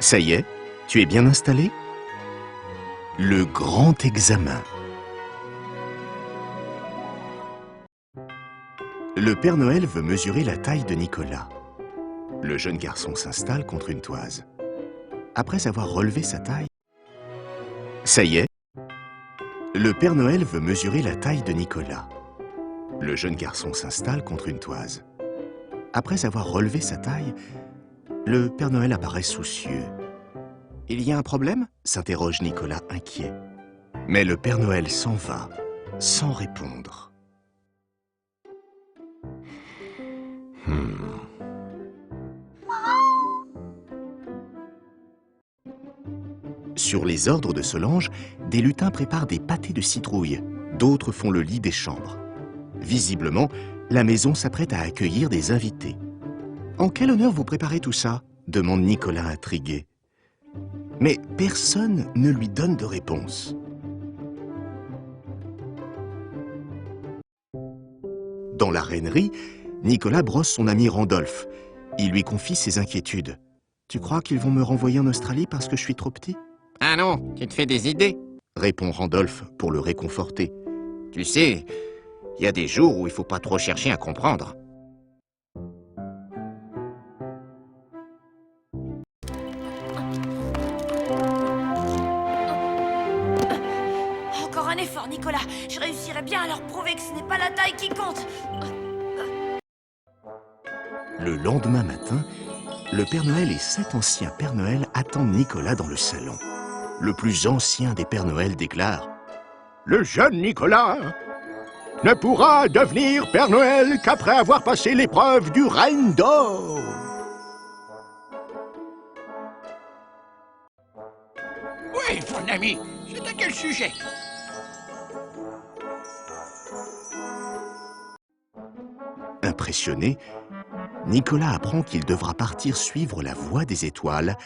Ça y est, tu es bien installé? Le grand examen. Le Père Noël veut mesurer la taille de Nicolas. Le jeune garçon s'installe contre une toise. Après avoir relevé sa taille... Ça y est, le Père Noël veut mesurer la taille de Nicolas. Le jeune garçon s'installe contre une toise. Après avoir relevé sa taille, le Père Noël apparaît soucieux. « Il y a un problème ?» s'interroge Nicolas inquiet. Mais le Père Noël s'en va, sans répondre. Sur les ordres de Solange, des lutins préparent des pâtés de citrouille. D'autres font le lit des chambres. Visiblement, la maison s'apprête à accueillir des invités. « En quel honneur vous préparez tout ça ?» demande Nicolas intrigué. Mais personne ne lui donne de réponse. Dans la rainerie, Nicolas brosse son ami Randolph. Il lui confie ses inquiétudes. « Tu crois qu'ils vont me renvoyer en Australie parce que je suis trop petit ?» « Ah non, tu te fais des idées !» répond Randolph pour le réconforter. « Tu sais, il y a des jours où il faut pas trop chercher à comprendre. » Encore un effort, Nicolas. Je réussirai bien à leur prouver que ce n'est pas la taille qui compte. Le lendemain matin, le Père Noël et 7 anciens Pères Noël attendent Nicolas dans le salon. Le plus ancien des Pères Noël déclare « Le jeune Nicolas ne pourra devenir Père Noël qu'après avoir passé l'épreuve du Reine d'Or. » Oui, mon ami, c'est à quel sujet? Impressionné, Nicolas apprend qu'il devra partir suivre la voie des étoiles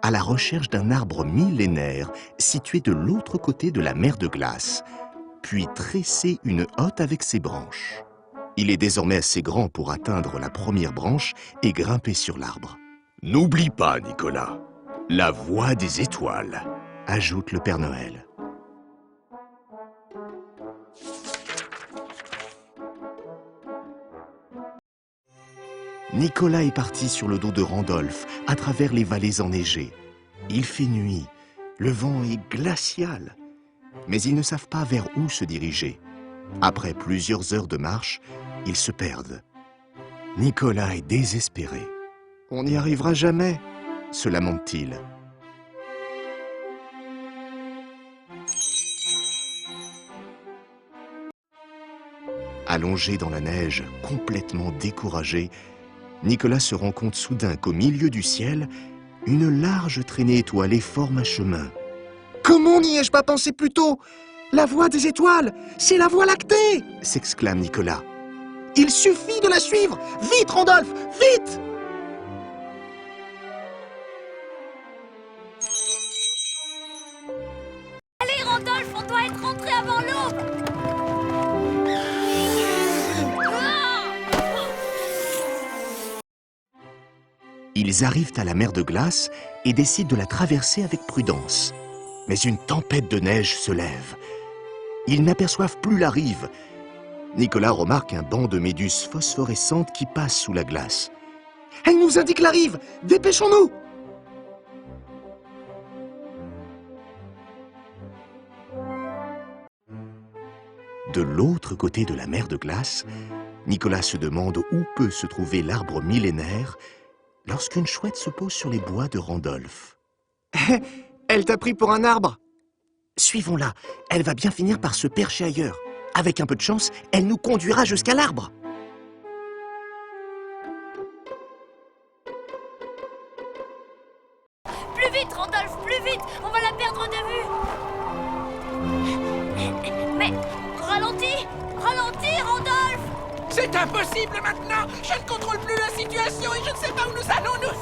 à la recherche d'un arbre millénaire situé de l'autre côté de la mer de glace, puis tresser une hotte avec ses branches. Il est désormais assez grand pour atteindre la première branche et grimper sur l'arbre. « N'oublie pas, Nicolas, la voie des étoiles », ajoute le Père Noël. Nicolas est parti sur le dos de Randolph, à travers les vallées enneigées. Il fait nuit, le vent est glacial, mais ils ne savent pas vers où se diriger. Après plusieurs heures de marche, ils se perdent. Nicolas est désespéré. « On n'y arrivera jamais !» se lamente-t-il. Allongé dans la neige, complètement découragé, Nicolas se rend compte soudain qu'au milieu du ciel, une large traînée étoilée forme un chemin. « Comment n'y ai-je pas pensé plus tôt? La voie des étoiles, c'est la voie lactée !» s'exclame Nicolas. « Il suffit de la suivre! Vite, Randolph, vite !» Allez, Randolph, on doit être rentré avant l'aube. Ils arrivent à la mer de glace et décident de la traverser avec prudence. Mais une tempête de neige se lève. Ils n'aperçoivent plus la rive. Nicolas remarque un banc de méduses phosphorescentes qui passe sous la glace. « Elle nous indique la rive! Dépêchons-nous !» De l'autre côté de la mer de glace, Nicolas se demande où peut se trouver l'arbre millénaire lorsqu'une chouette se pose sur les bois de Randolph. « Elle t'a pris pour un arbre !»« Suivons-la, elle va bien finir par se percher ailleurs. Avec un peu de chance, elle nous conduira jusqu'à l'arbre. » Plus vite, Randolph, plus vite. On va la perdre de vue. Mais ralentis, ralentis, Randolph. C'est impossible maintenant! Je ne contrôle plus la situation et je ne sais pas où nous allons nous...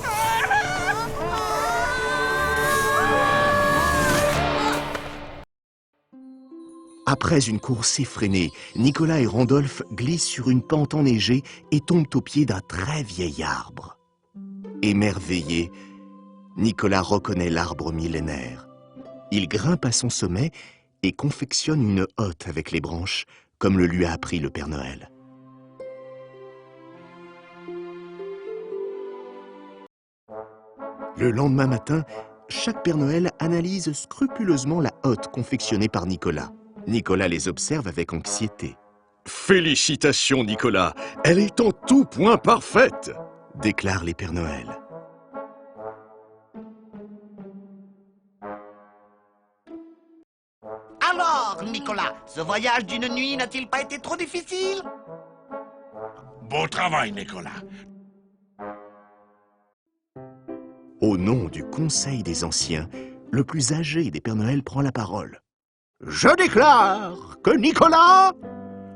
Après une course effrénée, Nicolas et Randolph glissent sur une pente enneigée et tombent au pied d'un très vieil arbre. Émerveillés, Nicolas reconnaît l'arbre millénaire. Il grimpe à son sommet et confectionne une hotte avec les branches, comme le lui a appris le Père Noël. Le lendemain matin, chaque Père Noël analyse scrupuleusement la hotte confectionnée par Nicolas. Nicolas les observe avec anxiété. « Félicitations, Nicolas! Elle est en tout point parfaite !» déclarent les Pères Noël. Alors, Nicolas, ce voyage d'une nuit n'a-t-il pas été trop difficile? Beau travail, Nicolas. Au nom du Conseil des Anciens, le plus âgé des Pères Noël prend la parole. Je déclare que Nicolas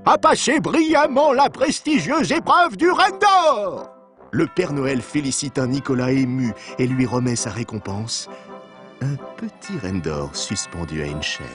a passé brillamment la prestigieuse épreuve du Reine d'Or. Le Père Noël félicite un Nicolas ému et lui remet sa récompense, un petit renne d'or suspendu à une chaîne.